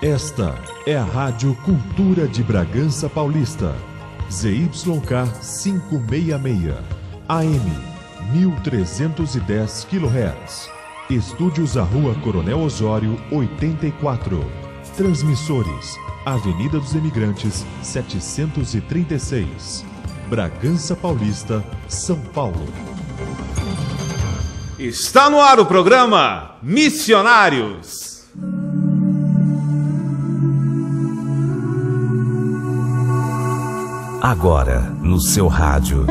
Esta é a Rádio Cultura de Bragança Paulista. ZYK 566, AM 1310 kHz. Estúdios à Rua Coronel Osório 84. Transmissores: Avenida dos Imigrantes 736, Bragança Paulista, São Paulo. Está no ar o programa Missionários. Agora, no seu rádio.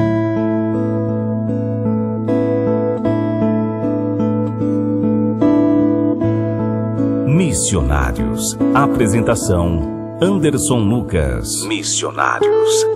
Missionários. Apresentação: Anderson Lucas. Missionários.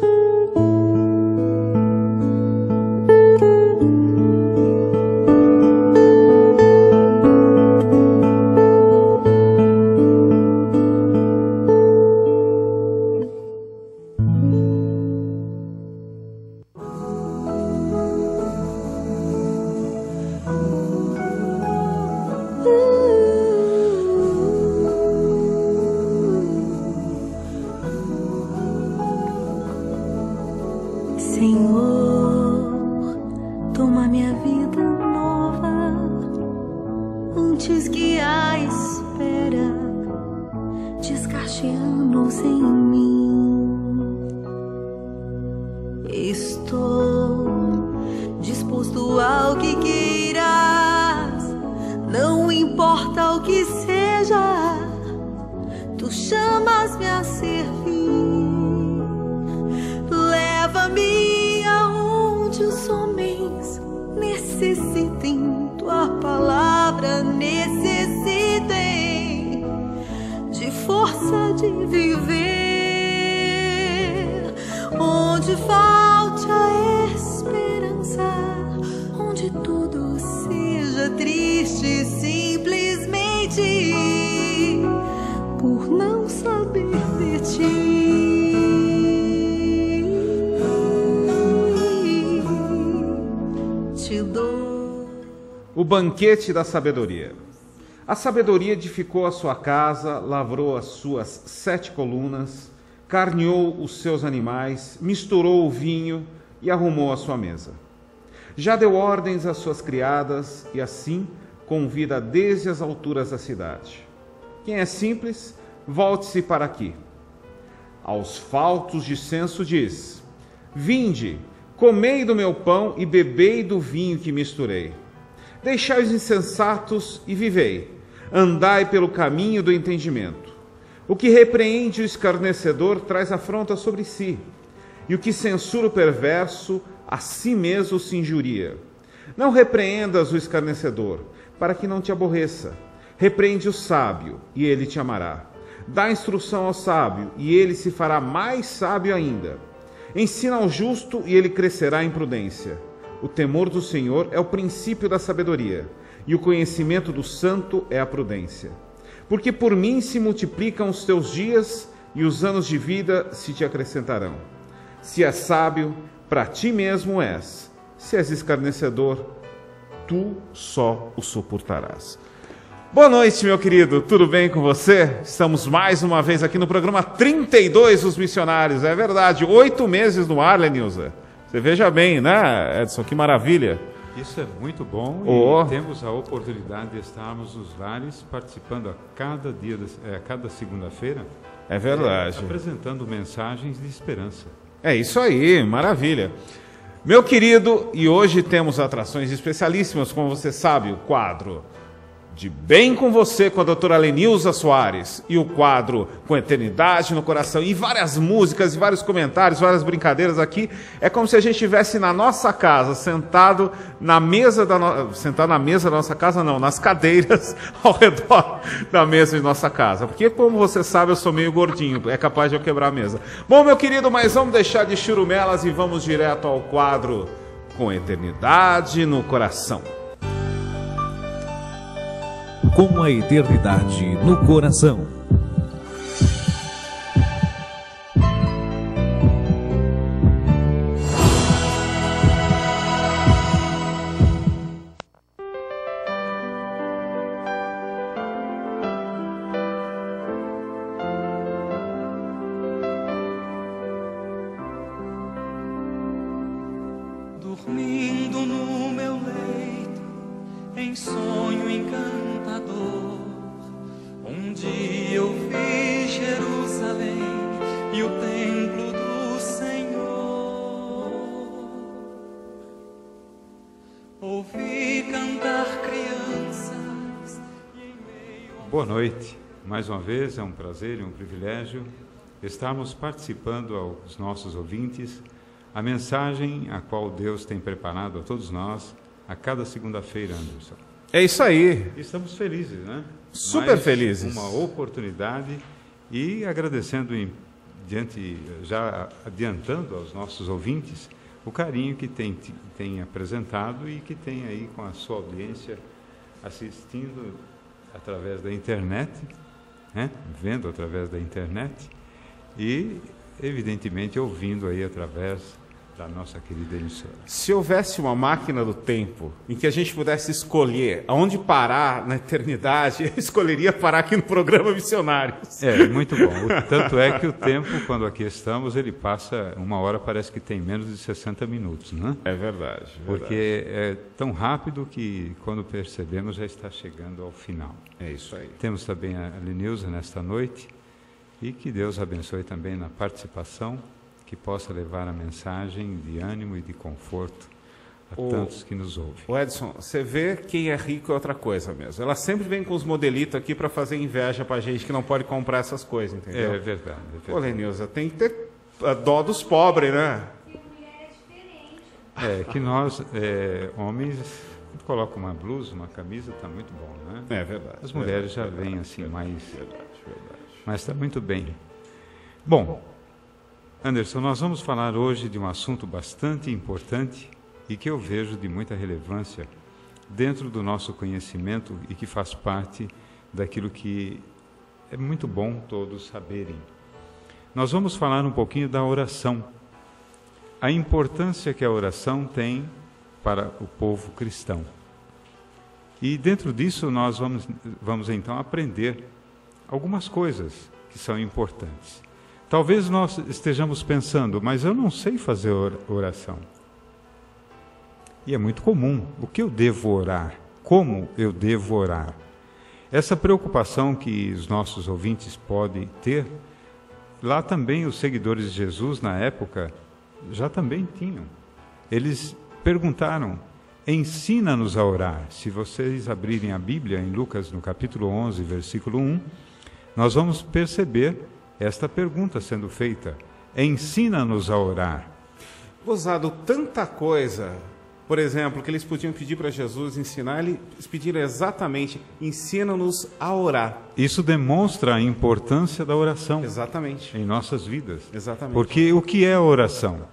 O banquete da sabedoria. A sabedoria edificou a sua casa, lavrou as suas 7 colunas, carneou os seus animais, misturou o vinho e arrumou a sua mesa. Já deu ordens às suas criadas e assim convida desde as alturas da cidade. Quem é simples, volte-se para aqui. Aos faltos de senso diz: vinde, comei do meu pão e bebei do vinho que misturei. Deixai os insensatos e vivei, andai pelo caminho do entendimento. O que repreende o escarnecedor traz afronta sobre si, e o que censura o perverso, a si mesmo se injuria. Não repreendas o escarnecedor, para que não te aborreça. Repreende o sábio, e ele te amará. Dá instrução ao sábio, e ele se fará mais sábio ainda. Ensina ao justo, e ele crescerá em prudência. O temor do Senhor é o princípio da sabedoria, e o conhecimento do santo é a prudência. Porque por mim se multiplicam os teus dias, e os anos de vida se te acrescentarão. Se és sábio, para ti mesmo és. Se és escarnecedor, tu só o suportarás. Boa noite, meu querido, tudo bem com você? Estamos mais uma vez aqui no programa 32 dos Missionários. É verdade, 8 meses no ar, Lenilza. Você veja bem, né, Edson? Que maravilha. Isso é muito bom e temos a oportunidade de estarmos nos lares participando a cada dia, cada segunda-feira. É verdade. Apresentando mensagens de esperança. É isso aí, maravilha. Meu querido, e hoje temos atrações especialíssimas, como você sabe, o quadro De Bem com Você, com a doutora Lenilza Soares, e o quadro Com Eternidade no Coração, e várias músicas, e vários comentários, várias brincadeiras aqui. É como se a gente estivesse na nossa casa, sentado na mesa da nossa casa, não, nas cadeiras ao redor da mesa de nossa casa. Porque, como você sabe, eu sou meio gordinho, é capaz de eu quebrar a mesa. Bom, meu querido, mas vamos deixar de churumelas e vamos direto ao quadro Com Eternidade no Coração. Com a eternidade no coração. no meu leito, em sonho encantador, um dia eu vi Jerusalém e o templo do Senhor. Ouvi cantar crianças e em meio ao... Boa noite. Mais uma vez, é um prazer e um privilégio estarmos participando aos nossos ouvintes a mensagem a qual Deus tem preparado a todos nós a cada segunda-feira, Anderson. É isso aí. Estamos felizes, né? Super felizes. Uma oportunidade e agradecendo já adiantando aos nossos ouvintes o carinho que tem apresentado e que tem aí com a sua audiência assistindo através da internet, né? Vendo através da internet e, evidentemente, ouvindo aí através da nossa querida emissora. Se houvesse uma máquina do tempo em que a gente pudesse escolher aonde parar na eternidade, eu escolheria parar aqui no programa Missionários. É, muito bom. Tanto é que o tempo, quando aqui estamos, ele passa, uma hora parece que tem menos de 60 minutos, né? É verdade. Porque é tão rápido que, quando percebemos, já está chegando ao final. É isso aí. Temos também a Lenilza nesta noite e que Deus abençoe também na participação, que possa levar a mensagem de ânimo e de conforto a tantos que nos ouvem. O Edson, você vê quem é rico é outra coisa mesmo. Ela sempre vem com os modelitos aqui para fazer inveja para a gente que não pode comprar essas coisas, entendeu? É verdade. Ô, Lenilza, tem que ter a dó dos pobres, né? É que nós, homens, colocam uma blusa, uma camisa, está muito bom, né? É verdade. As mulheres já vêm assim mais... Verdade. Mas está muito bem. Bom, Anderson, nós vamos falar hoje de um assunto bastante importante e que eu vejo de muita relevância dentro do nosso conhecimento e que faz parte daquilo que é muito bom todos saberem. Nós vamos falar um pouquinho da oração, a importância que a oração tem para o povo cristão. E dentro disso nós vamos então aprender algumas coisas que são importantes. Talvez nós estejamos pensando, mas eu não sei fazer oração. E é muito comum. O que eu devo orar? Como eu devo orar? Essa preocupação que os nossos ouvintes podem ter, lá também os seguidores de Jesus, na época, já também tinham. Eles perguntaram, ensina-nos a orar. Se vocês abrirem a Bíblia, em Lucas, no capítulo 11, versículo 1, nós vamos perceber esta pergunta sendo feita, ensina-nos a orar. Gozado, tanta coisa, por exemplo, que eles podiam pedir para Jesus ensinar, eles pediram exatamente, ensina-nos a orar. Isso demonstra a importância da oração. Exatamente. Em nossas vidas. Exatamente. Porque o que é a oração?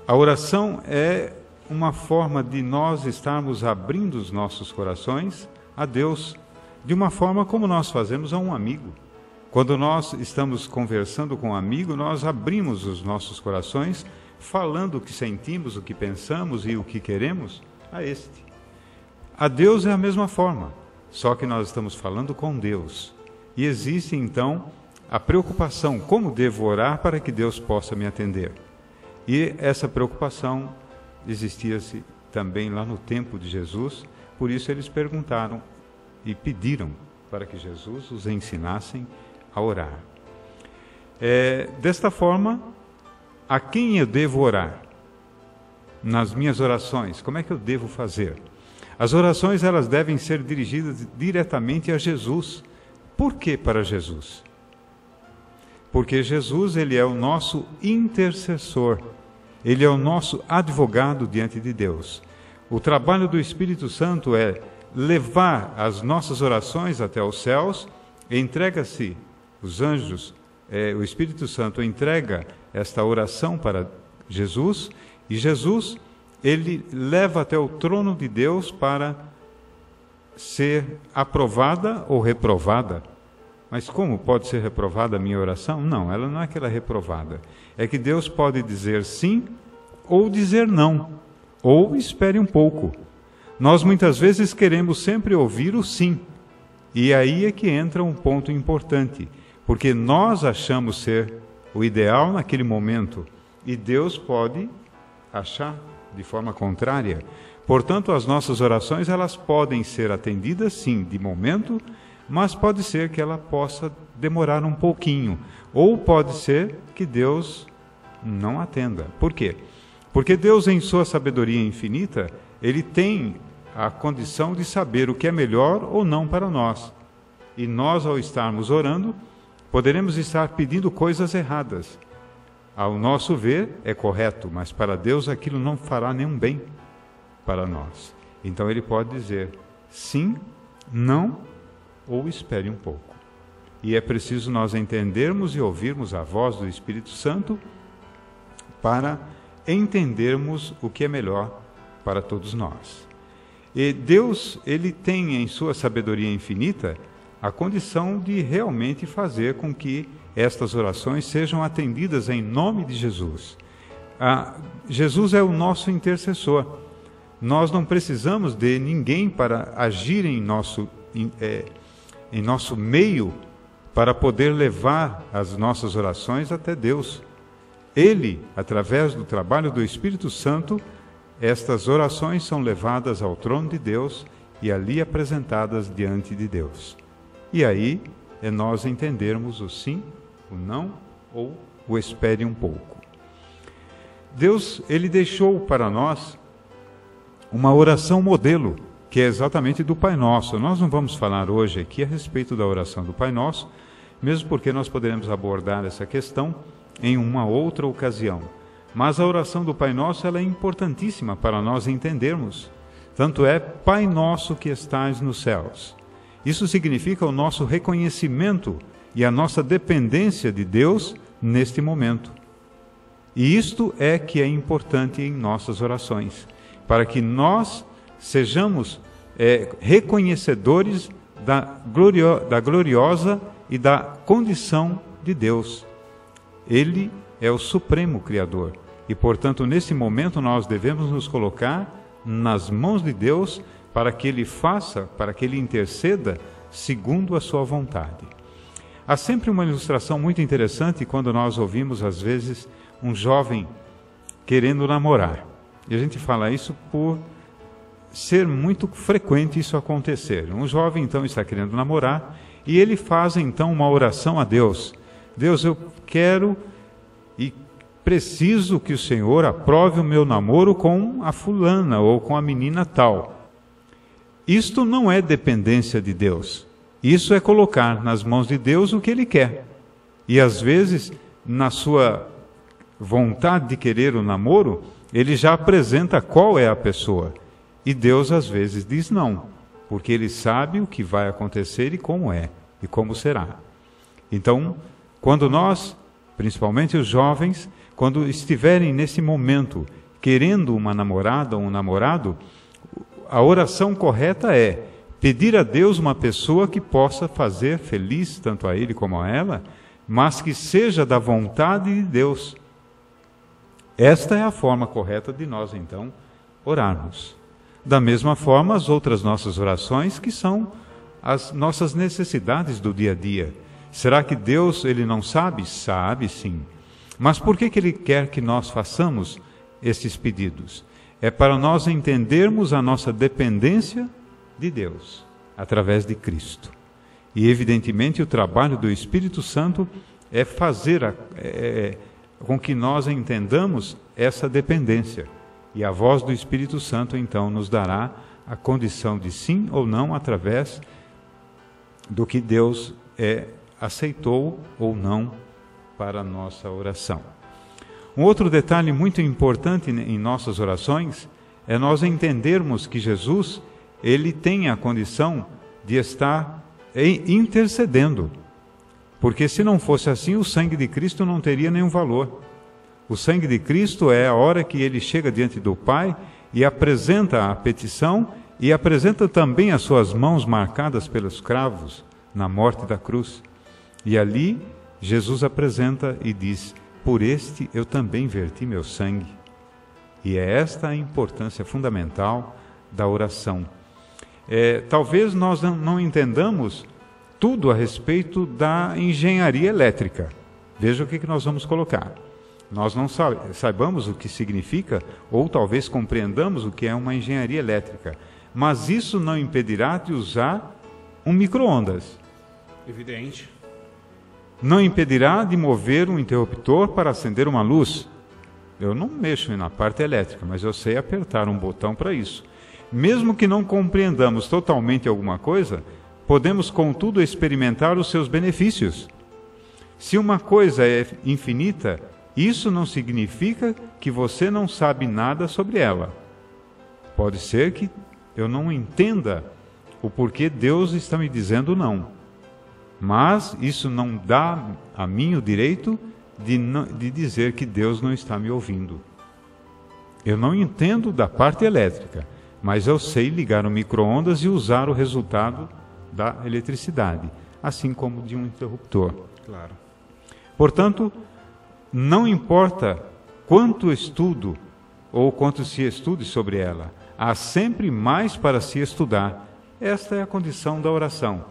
A oração é uma forma de nós estarmos abrindo os nossos corações a Deus, de uma forma como nós fazemos a um amigo. Quando nós estamos conversando com um amigo, nós abrimos os nossos corações, falando o que sentimos, o que pensamos e o que queremos a este. A Deus é a mesma forma, só que nós estamos falando com Deus. E existe então a preocupação, como devo orar para que Deus possa me atender? E essa preocupação existia-se também lá no tempo de Jesus, por isso eles perguntaram e pediram para que Jesus os ensinasse a orar. Desta forma, a quem eu devo orar? Nas minhas orações, como é que eu devo fazer? As orações, elas devem ser dirigidas diretamente a Jesus. Por que para Jesus? Porque Jesus, ele é o nosso intercessor. Ele é o nosso advogado diante de Deus. O trabalho do Espírito Santo é levar as nossas orações até os céus, entrega-se os anjos, o Espírito Santo entrega esta oração para Jesus, e Jesus, ele leva até o trono de Deus para ser aprovada ou reprovada. Mas como pode ser reprovada a minha oração? Não, ela não é que ela é reprovada. É que Deus pode dizer sim ou dizer não, ou espere um pouco. Nós muitas vezes queremos sempre ouvir o sim, e aí é que entra um ponto importante, porque nós achamos ser o ideal naquele momento, e Deus pode achar de forma contrária. Portanto, as nossas orações, elas podem ser atendidas, sim, de momento, mas pode ser que ela possa demorar um pouquinho. Ou pode ser que Deus não atenda. Por quê? Porque Deus, em sua sabedoria infinita, Ele tem a condição de saber o que é melhor ou não para nós. E nós, ao estarmos orando, poderemos estar pedindo coisas erradas. Ao nosso ver, é correto, mas para Deus aquilo não fará nenhum bem para nós. Então Ele pode dizer sim, não ou espere um pouco. E é preciso nós entendermos e ouvirmos a voz do Espírito Santo para entendermos o que é melhor para todos nós. E Deus, Ele tem em sua sabedoria infinita a condição de realmente fazer com que estas orações sejam atendidas em nome de Jesus. Jesus é o nosso intercessor. Nós não precisamos de ninguém para agir em nosso meio para poder levar as nossas orações até Deus. Ele, através do trabalho do Espírito Santo, estas orações são levadas ao trono de Deus e ali apresentadas diante de Deus. E aí é nós entendermos o sim, o não ou o espere um pouco. Deus, Ele deixou para nós uma oração modelo, que é exatamente do Pai Nosso. Nós não vamos falar hoje aqui a respeito da oração do Pai Nosso, mesmo porque nós poderemos abordar essa questão em uma outra ocasião. Mas a oração do Pai Nosso, ela é importantíssima para nós entendermos. Tanto é, Pai Nosso que estais nos céus. Isso significa o nosso reconhecimento e a nossa dependência de Deus neste momento. E isto é que é importante em nossas orações, para que nós sejamos reconhecedores da gloriosa e da condição de Deus. Ele é o Supremo Criador e, portanto, nesse momento nós devemos nos colocar nas mãos de Deus para que Ele faça, para que Ele interceda segundo a sua vontade. Há sempre uma ilustração muito interessante quando nós ouvimos, às vezes, um jovem querendo namorar. E a gente fala isso por ser muito frequente isso acontecer. Um jovem, então, está querendo namorar e ele faz, então, uma oração a Deus. Deus, eu quero e preciso que o Senhor aprove o meu namoro com a fulana ou com a menina tal. Isto não é dependência de Deus. Isso é colocar nas mãos de Deus o que Ele quer. E, às vezes, na sua vontade de querer o namoro, Ele já apresenta qual é a pessoa. E Deus, às vezes, diz não, porque Ele sabe o que vai acontecer e como é, e como será. Então, quando nós, principalmente os jovens, quando estiverem nesse momento querendo uma namorada ou um namorado, a oração correta é pedir a Deus uma pessoa que possa fazer feliz tanto a ele como a ela, mas que seja da vontade de Deus. Esta é a forma correta de nós, então, orarmos. Da mesma forma, as outras nossas orações, que são as nossas necessidades do dia a dia. Será que Deus, Ele não sabe? Sabe, sim. Mas por que Ele quer que nós façamos esses pedidos? É para nós entendermos a nossa dependência de Deus, através de Cristo. E, evidentemente, o trabalho do Espírito Santo é fazer com que nós entendamos essa dependência. E a voz do Espírito Santo, então, nos dará a condição de sim ou não, através do que Deus aceitou ou não para a nossa oração. Um outro detalhe muito importante em nossas orações é nós entendermos que Jesus, Ele tem a condição de estar intercedendo. Porque se não fosse assim, o sangue de Cristo não teria nenhum valor. O sangue de Cristo é a hora que Ele chega diante do Pai e apresenta a petição e apresenta também as suas mãos marcadas pelos cravos na morte da cruz. E ali Jesus apresenta e diz: por este eu também verti meu sangue. E é esta a importância fundamental da oração. Talvez nós não entendamos tudo a respeito da engenharia elétrica. Veja o que nós vamos colocar. nós não saibamos o que significa, ou talvez compreendamos o que é uma engenharia elétrica, mas isso não impedirá de usar um micro-ondas. Evidente. Não impedirá de mover um interruptor para acender uma luz. Eu não mexo na parte elétrica, mas eu sei apertar um botão para isso. Mesmo que não compreendamos totalmente alguma coisa, podemos, contudo, experimentar os seus benefícios. Se uma coisa é infinita, isso não significa que você não sabe nada sobre ela. Pode ser que eu não entenda o porquê Deus está me dizendo não. Mas isso não dá a mim o direito de dizer que Deus não está me ouvindo. Eu não entendo da parte elétrica, mas eu sei ligar o micro-ondas e usar o resultado da eletricidade, assim como de um interruptor. Claro. Portanto, não importa quanto estudo ou quanto se estude sobre ela, há sempre mais para se estudar. Esta é a condição da oração.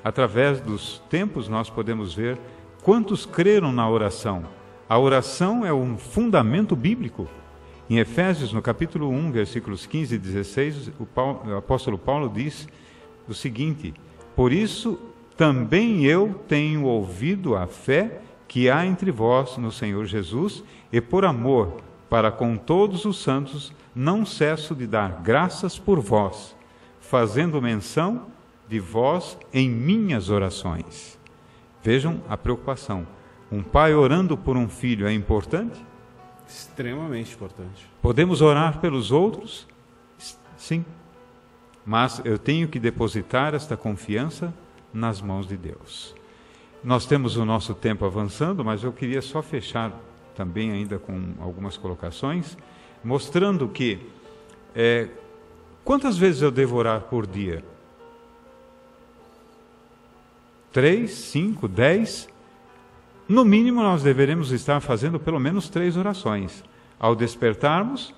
Através dos tempos nós podemos ver quantos creram na oração. A oração é um fundamento bíblico. Em Efésios, no capítulo 1, versículos 15 e 16, o apóstolo Paulo diz o seguinte: por isso também eu tenho ouvido a fé que há entre vós no Senhor Jesus, e por amor para com todos os santos, não cesso de dar graças por vós, fazendo menção de vós em minhas orações. Vejam a preocupação. Um pai orando por um filho é importante? Extremamente importante. Podemos orar pelos outros? Sim. Mas eu tenho que depositar esta confiança nas mãos de Deus. Nós temos o nosso tempo avançando, mas eu queria só fechar também ainda com algumas colocações, mostrando que quantas vezes eu devo orar por dia? 3, 5, 10? No mínimo nós deveremos estar fazendo pelo menos 3 orações. Ao despertarmos,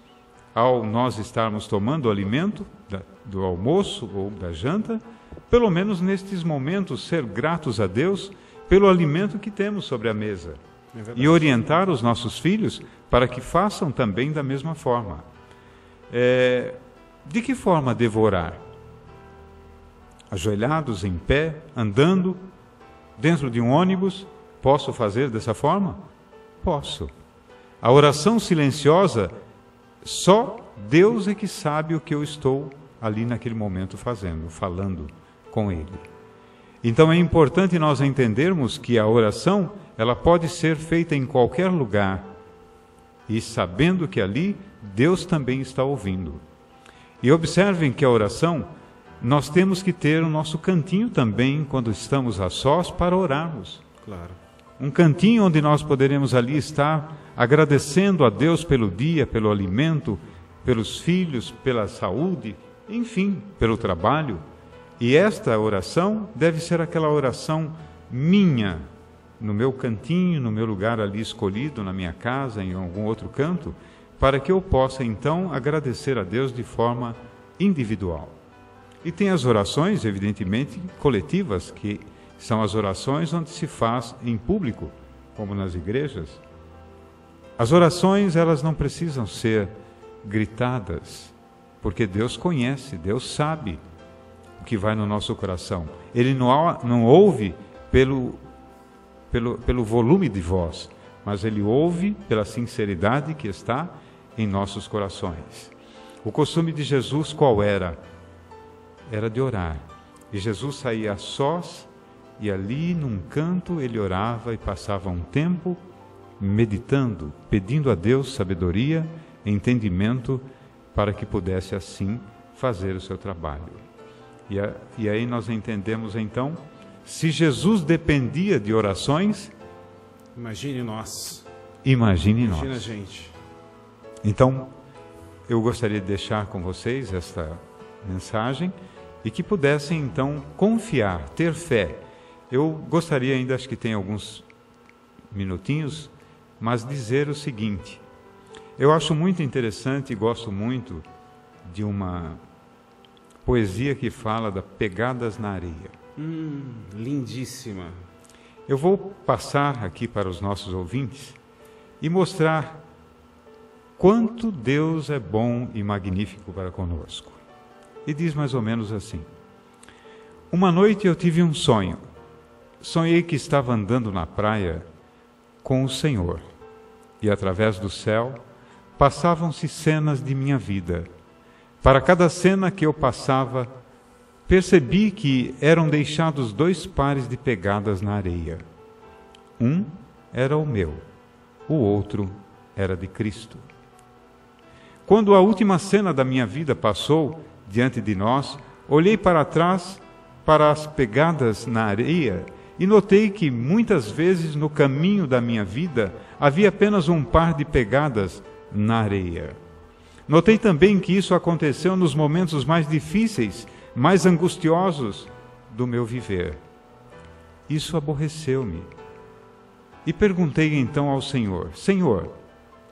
ao nós estarmos tomando o alimento do almoço ou da janta, pelo menos nestes momentos ser gratos a Deus pelo alimento que temos sobre a mesa. E orientar os nossos filhos para que façam também da mesma forma. De que forma devo orar? Ajoelhados, em pé, andando, dentro de um ônibus? Posso fazer dessa forma? Posso. A oração silenciosa, só Deus é que sabe o que eu estou ali naquele momento fazendo, falando com Ele. Então é importante nós entendermos que a oração, ela pode ser feita em qualquer lugar, e sabendo que ali Deus também está ouvindo. E observem que a oração, nós temos que ter o nosso cantinho também, quando estamos a sós, para orarmos. Claro. Um cantinho onde nós poderemos ali estar agradecendo a Deus pelo dia, pelo alimento, pelos filhos, pela saúde, enfim, pelo trabalho. E esta oração deve ser aquela oração minha, no meu cantinho, no meu lugar ali escolhido, na minha casa, em algum outro canto, para que eu possa então agradecer a Deus de forma individual. E tem as orações, evidentemente, coletivas, que são as orações onde se faz em público, como nas igrejas. As orações, elas não precisam ser gritadas, porque Deus conhece, Deus sabe o que vai no nosso coração. Ele não ouve pelo volume de voz, mas Ele ouve pela sinceridade que está em nossos corações. O costume de Jesus qual era? Era de orar. E Jesus saía a sós, e ali num canto ele orava e passava um tempo meditando, pedindo a Deus sabedoria, entendimento, para que pudesse assim fazer o seu trabalho. E aí nós entendemos então, se Jesus dependia de orações, imagine nós. Imagine nós. Imagina a gente. Então, eu gostaria de deixar com vocês esta mensagem e que pudessem então confiar, ter fé. Eu gostaria ainda, acho que tem alguns minutinhos, mas dizer o seguinte: eu acho muito interessante e gosto muito de uma poesia que fala da Pegadas na Areia. Lindíssima. Eu vou passar aqui para os nossos ouvintes e mostrar quanto Deus é bom e magnífico para conosco. E diz mais ou menos assim: uma noite eu tive um sonho. Sonhei que estava andando na praia com o Senhor, e através do céu passavam-se cenas de minha vida. Para cada cena que eu passava, percebi que eram deixados 2 pares de pegadas na areia. Um era o meu, o outro era de Cristo. Quando a última cena da minha vida passou diante de nós, olhei para trás para as pegadas na areia e notei que muitas vezes no caminho da minha vida havia apenas um par de pegadas na areia. Notei também que isso aconteceu nos momentos mais difíceis, mais angustiosos do meu viver. Isso aborreceu-me. E perguntei então ao Senhor: Senhor,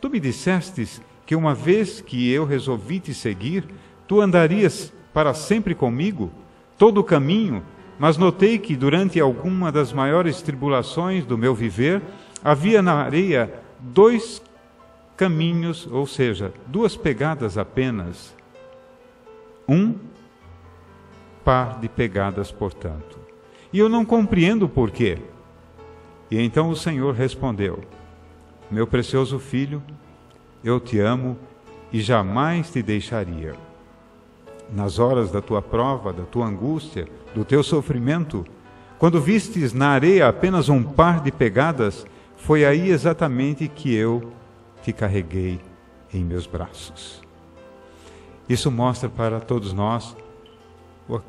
tu me dissestes que uma vez que eu resolvi te seguir, tu andarias para sempre comigo, todo o caminho, mas notei que durante alguma das maiores tribulações do meu viver, havia na areia 2 caminhos, ou seja, 2 pegadas apenas. Um par de pegadas, portanto. E eu não compreendo o porquê. E então o Senhor respondeu: meu precioso filho, eu te amo e jamais te deixaria. Nas horas da tua prova, da tua angústia, do teu sofrimento, quando vistes na areia apenas um par de pegadas, foi aí exatamente que eu te carreguei em meus braços. Isso mostra para todos nós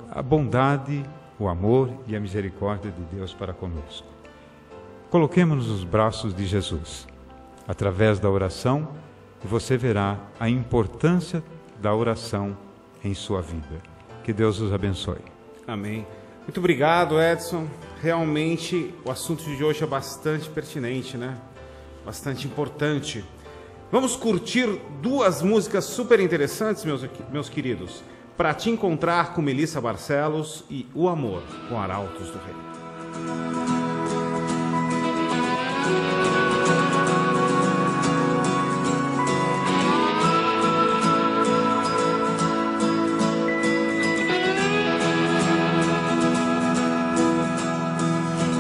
a bondade, o amor e a misericórdia de Deus para conosco. Coloquemos-nos nos braços de Jesus, através da oração, e você verá a importância da oração em sua vida. Que Deus os abençoe. Amém. Muito obrigado, Edson. Realmente o assunto de hoje é bastante pertinente, né? Bastante importante. Vamos curtir 2 músicas super interessantes, meus queridos. Para Te Encontrar, com Melissa Barcelos, e O Amor, com Arautos do Rei.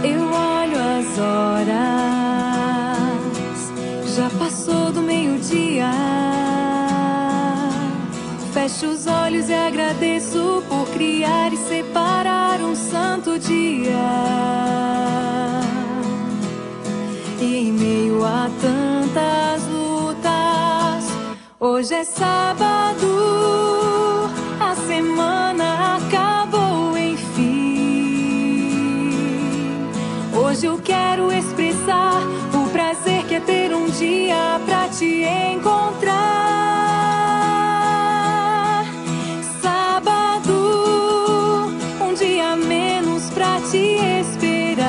Eu olho as horas, já passou do meio-dia. Fecho os olhos e agradeço por criar e separar um santo dia. E em meio a tantas lutas, hoje é sábado, a semana acabou enfim. Hoje eu quero expressar o prazer que é ter um dia pra te encontrar. Te esperar.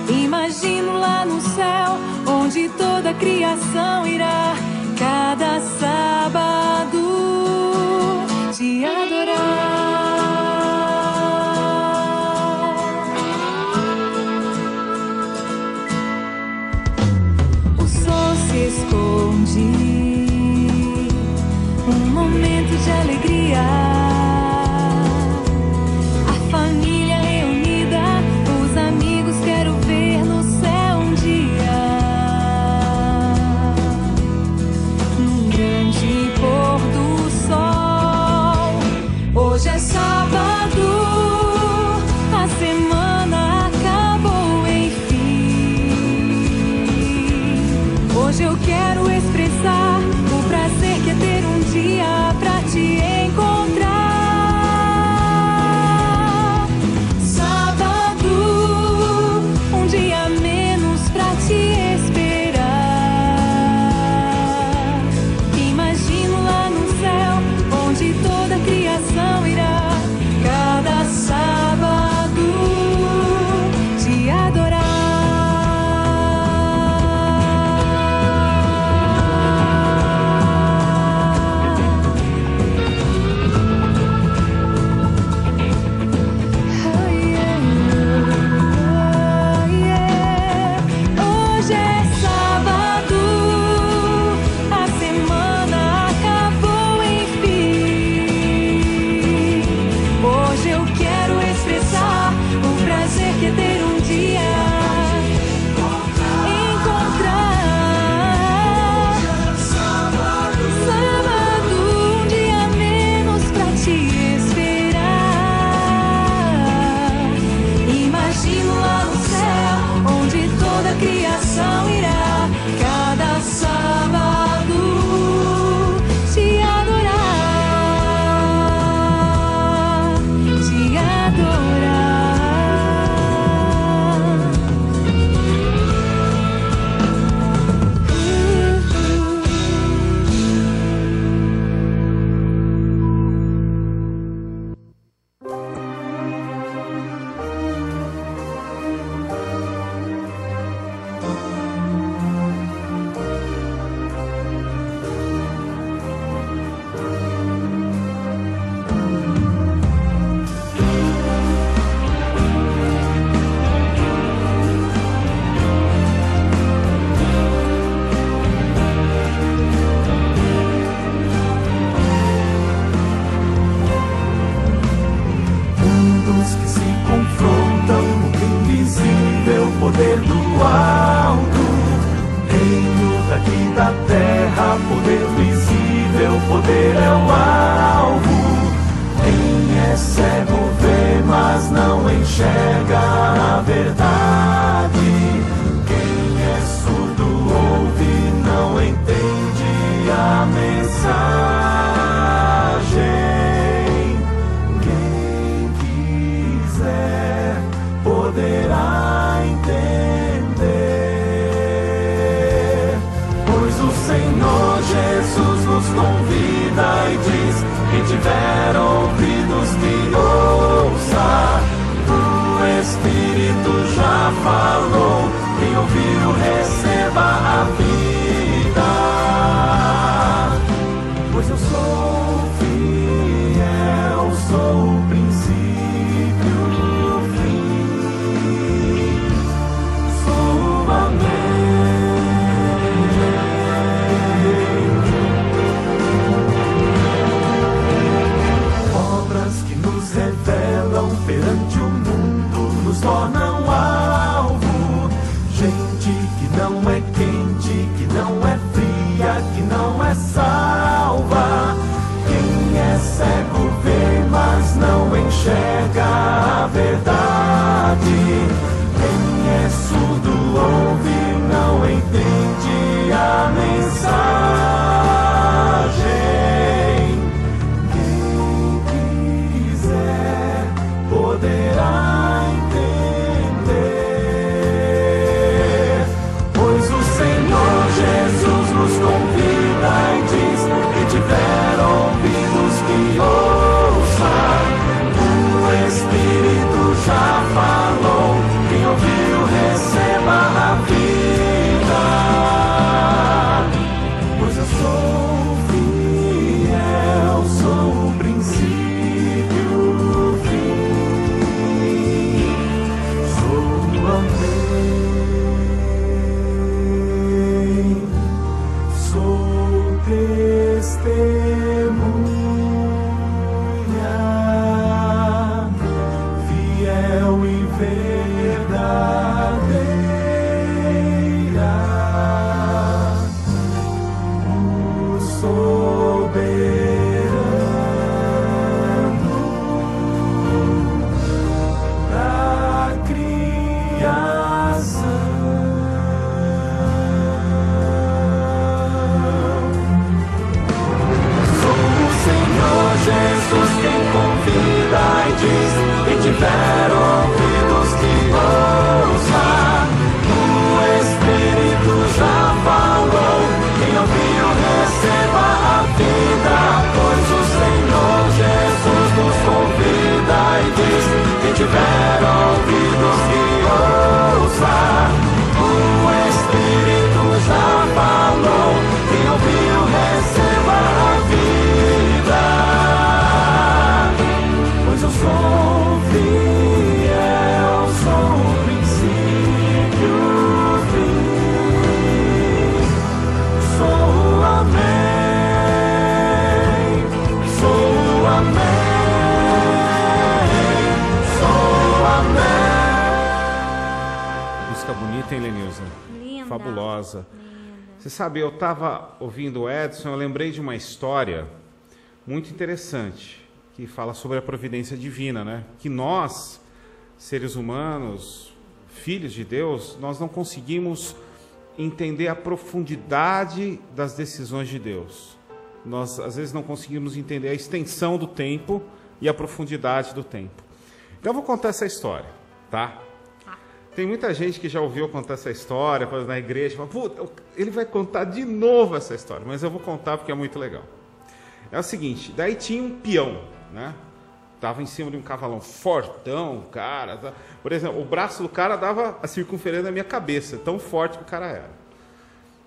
Imagino lá no céu, onde toda a criação irá cada sábado te adorar. O sol se esconde, um momento de alegria. Família reunida, os amigos quero ver no céu um dia. Num grande pôr do sol. Hoje é sábado, a semana acabou enfim. Hoje eu quero expressar o prazer que é ter um dia pra te encontrar. Quem tiver ouvidos que ouça, o Espírito já falou. Quem ouviu receba a vida. Pois eu sou fiel, sou o princípio, o fim, sou o amém. Obras que nos revelam perante o mundo, nos tornam alvo. Gente que não é quente, que não é fria, que não é salva. Quem é cego vê, mas não enxerga a verdade. Quem é surdo ouve, não entende a mensagem. Quem quiser poderá entender, pois o Senhor Jesus nos convida e diz: quem tiver ouvidos que ouça, o Espírito já falou. Quem ouviu receba a vida. Pois eu sou fiel, sou o princípio, o fim, sou o amém, sou testemunha fiel e verdadeira, o soberano da criação. Sou o Senhor Jesus quem convida e diz: quem tiver ouvidos que ouça, o Espírito já falou. Quem ouviu receba a vida, pois o Senhor Jesus nos convida e diz: quem tiver ouvidos que ouça, o Espírito já falou. Quem ouviu receba a vida, pois eu sou fiel, sou o princípio, o fim, sou o amém, sou o amém, sou o amém. Música bonita, hein, Lenilza? Linda. Fabulosa. Linda. Você sabe, eu estava ouvindo o Edson, eu lembrei de uma história muito interessante, que fala sobre a providência divina, né? Que nós, seres humanos, filhos de Deus, nós não conseguimos entender a profundidade das decisões de Deus. Nós, às vezes, não conseguimos entender a extensão do tempo e a profundidade do tempo. Então, eu vou contar essa história, tá? Tem muita gente que já ouviu contar essa história na igreja, fala: puta, ele vai contar de novo essa história, mas eu vou contar porque é muito legal. É o seguinte, daí tinha um peão, né? Tava em cima de um cavalão fortão, cara. Tá? Por exemplo, o braço do cara dava a circunferência da minha cabeça, tão forte que o cara era.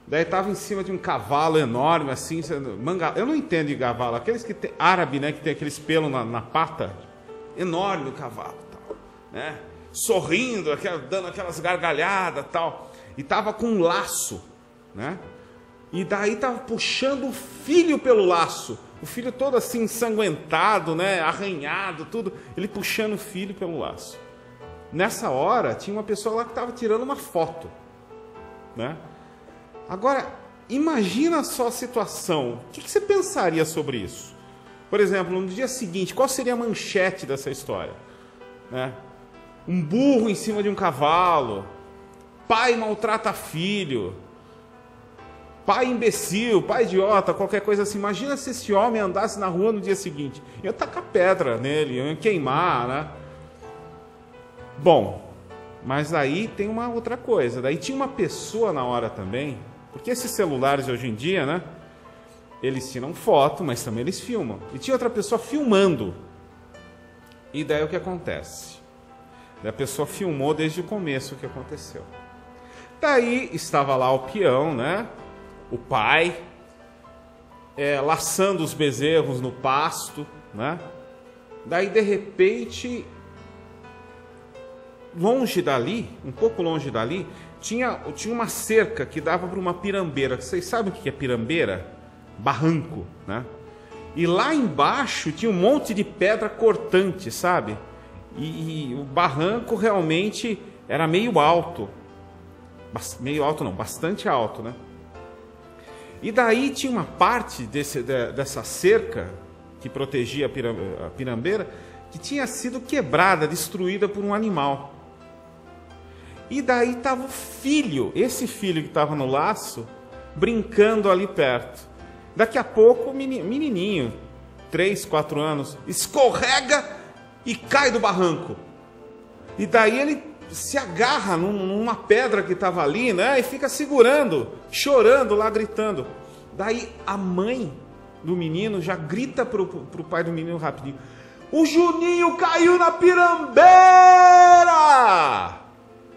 Daí tava em cima de um cavalo enorme, assim, eu não entendo de cavalo, aqueles que tem, árabe, né, que tem aqueles pelos na pata, enorme o cavalo, tal, né? Sorrindo, dando aquelas gargalhadas, tal, e tava com um laço, né? E daí tava puxando o filho pelo laço, o filho todo assim ensanguentado, né, arranhado, tudo, ele puxando o filho pelo laço. Nessa hora tinha uma pessoa lá que estava tirando uma foto, né? Agora imagina só a situação. O que você pensaria sobre isso? Por exemplo, no dia seguinte, qual seria a manchete dessa história, né? Um burro em cima de um cavalo, pai maltrata filho, pai imbecil, pai idiota, qualquer coisa assim. Imagina se esse homem andasse na rua no dia seguinte. Ia tacar pedra nele, ia queimar, né? Bom, mas aí tem uma outra coisa. Daí tinha uma pessoa na hora também, porque esses celulares hoje em dia, né? eles tiram foto, mas também eles filmam. E tinha outra pessoa filmando. E daí o que acontece? Daí a pessoa filmou desde o começo o que aconteceu. Daí estava lá o peão, né? O pai, laçando os bezerros no pasto, né? Daí de repente, longe dali, um pouco longe dali, tinha uma cerca que dava para uma pirambeira. Vocês sabem o que é pirambeira? Barranco, né? E lá embaixo tinha um monte de pedra cortante, sabe? E o barranco realmente era meio alto. Meio alto não, bastante alto, né? E daí tinha uma parte dessa cerca que protegia a pirambeira que tinha sido quebrada, destruída por um animal. E daí estava o filho, esse filho que estava no laço, brincando ali perto. Daqui a pouco, o menininho, 3, 4 anos, escorrega e cai do barranco. E daí ele se agarra numa pedra que estava ali, né? E fica segurando, chorando lá, gritando. Daí a mãe do menino já grita pro pai do menino rapidinho: o Juninho caiu na pirambeira!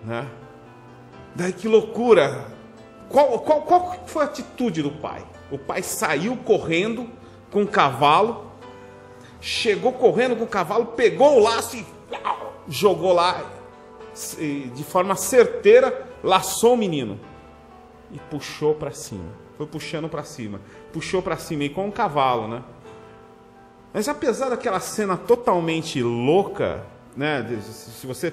Né? Daí que loucura! Qual foi a atitude do pai? O pai saiu correndo com o cavalo, chegou correndo com o cavalo, pegou o laço e jogou lá, de forma certeira, laçou o menino e puxou para cima. Foi puxando para cima, puxou para cima, e com o cavalo, né? Mas apesar daquela cena totalmente louca, né? Se você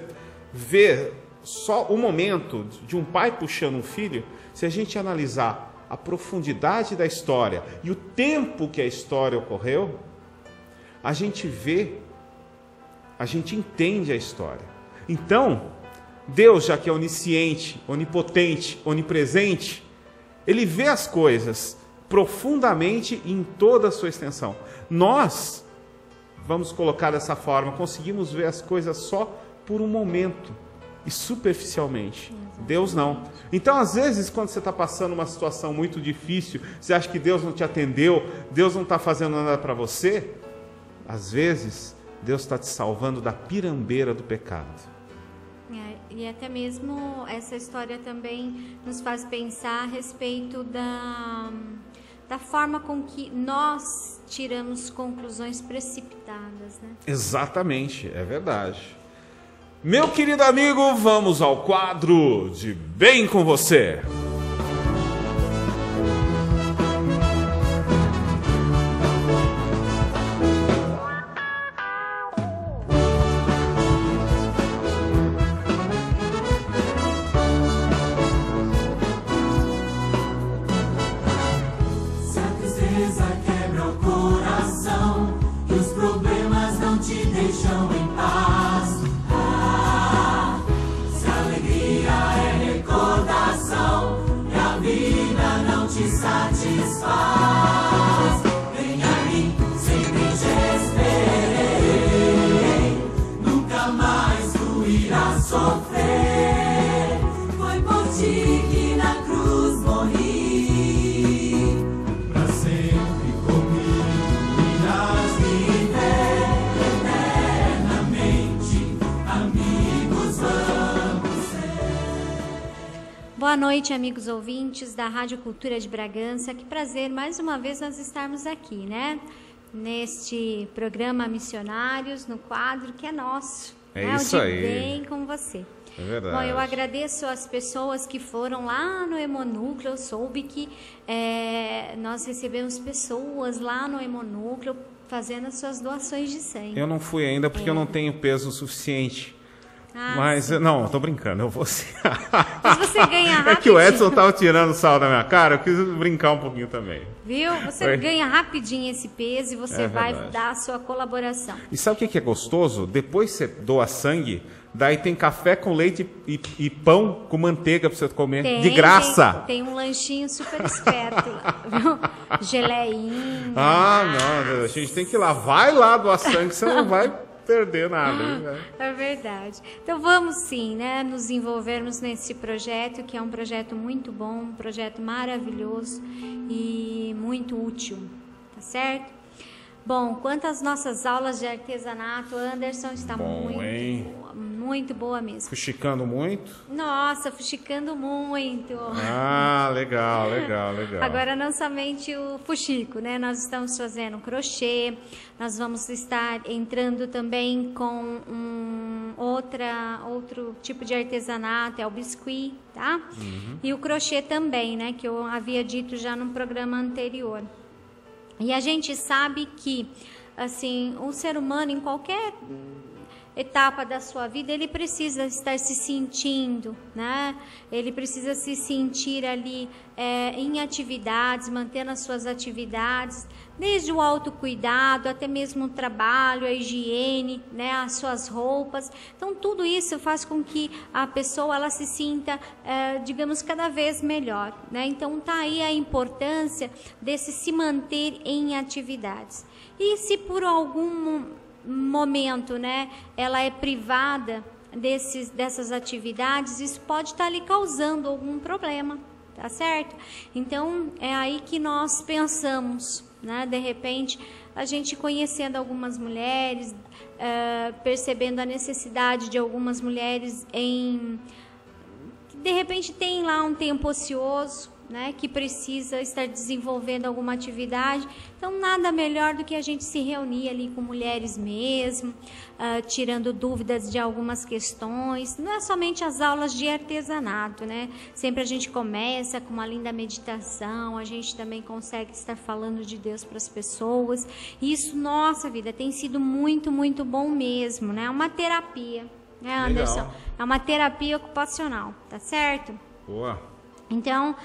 vê só o momento de um pai puxando um filho, se a gente analisar a profundidade da história e o tempo que a história ocorreu, a gente vê, a gente entende a história. Então, Deus, já que é onisciente, onipotente, onipresente, Ele vê as coisas profundamente em toda a sua extensão. Nós, vamos colocar dessa forma, conseguimos ver as coisas só por um momento e superficialmente. Deus não. Então, às vezes, quando você está passando uma situação muito difícil, você acha que Deus não te atendeu, Deus não está fazendo nada para você, às vezes, Deus está te salvando da pirambeira do pecado. E até mesmo essa história também nos faz pensar a respeito da forma com que nós tiramos conclusões precipitadas, né? Exatamente, é verdade. Meu querido amigo, vamos ao quadro de Bem com Você. Se a tristeza quebra o coração e os problemas não te deixam em paz, te satisfaz. Vem a mim, sempre te esperei. Nunca mais tu irás sofrer. Foi por ti que na cruz morri. Pra sempre comigo irás viver. Eternamente amigos vamos ser. Boa noite, amigos ouvintes da Rádio Cultura de Bragança. Que prazer, mais uma vez, nós estarmos aqui, né? Neste programa Missionários, no quadro que é nosso. É isso aí. Bem com você. É verdade. Bom, eu agradeço as pessoas que foram lá no Hemonúcleo. Eu soube que nós recebemos pessoas lá no Hemonúcleo fazendo as suas doações de sangue. Eu não fui ainda porque eu não tenho peso suficiente. Ah, Mas, sim. não, tô brincando, eu vou sim. Mas você ganha rapidinho. É que o Edson tava tirando sal da minha cara, eu quis brincar um pouquinho também. Viu? Você Oi? ganha rapidinho esse peso e você vai verdade. dar a sua colaboração. E sabe o que é gostoso? Depois você doa sangue, daí tem café com leite e pão com manteiga pra você comer. De graça! Tem um lanchinho super esperto lá, viu? Geleinha. Ah, não, a gente tem que ir lá. Vai lá doar sangue, você não vai perder nada. Né? É verdade. Então vamos sim, né, nos envolvermos nesse projeto, que é um projeto muito bom, um projeto maravilhoso e muito útil, tá certo? Bom, quanto às nossas aulas de artesanato, Anderson, está muito boa mesmo. Fuxicando muito? Nossa, fuxicando muito. Ah, legal. Agora não somente o fuxico, né? Nós estamos fazendo crochê, nós vamos estar entrando também com outro tipo de artesanato, é o biscuit, tá? E o crochê também, né? Que eu havia dito já no programa anterior. E a gente sabe que, assim, o ser humano, em qualquer etapa da sua vida, ele precisa estar se sentindo, né? Ele precisa se sentir ali em atividades, mantendo as suas atividades, desde o autocuidado até mesmo o trabalho, a higiene, né? As suas roupas. Então, tudo isso faz com que a pessoa ela se sinta, digamos, cada vez melhor, né? Então, tá aí a importância desse se manter em atividades. E se por algum momento, né, ela é privada dessas atividades, isso pode estar lhe causando algum problema, tá certo? Então, é aí que nós pensamos, né, de repente, a gente conhecendo algumas mulheres, percebendo a necessidade de algumas mulheres de repente tem lá um tempo ocioso, né, que precisa estar desenvolvendo alguma atividade. Então, nada melhor do que a gente se reunir ali com mulheres mesmo, tirando dúvidas de algumas questões. Não é somente as aulas de artesanato, né? Sempre a gente começa com uma linda meditação, a gente também consegue estar falando de Deus para as pessoas. E isso, nossa vida, tem sido muito, muito bom mesmo, né? É uma terapia, né, Anderson? Legal. É uma terapia ocupacional, tá certo? Boa. Então,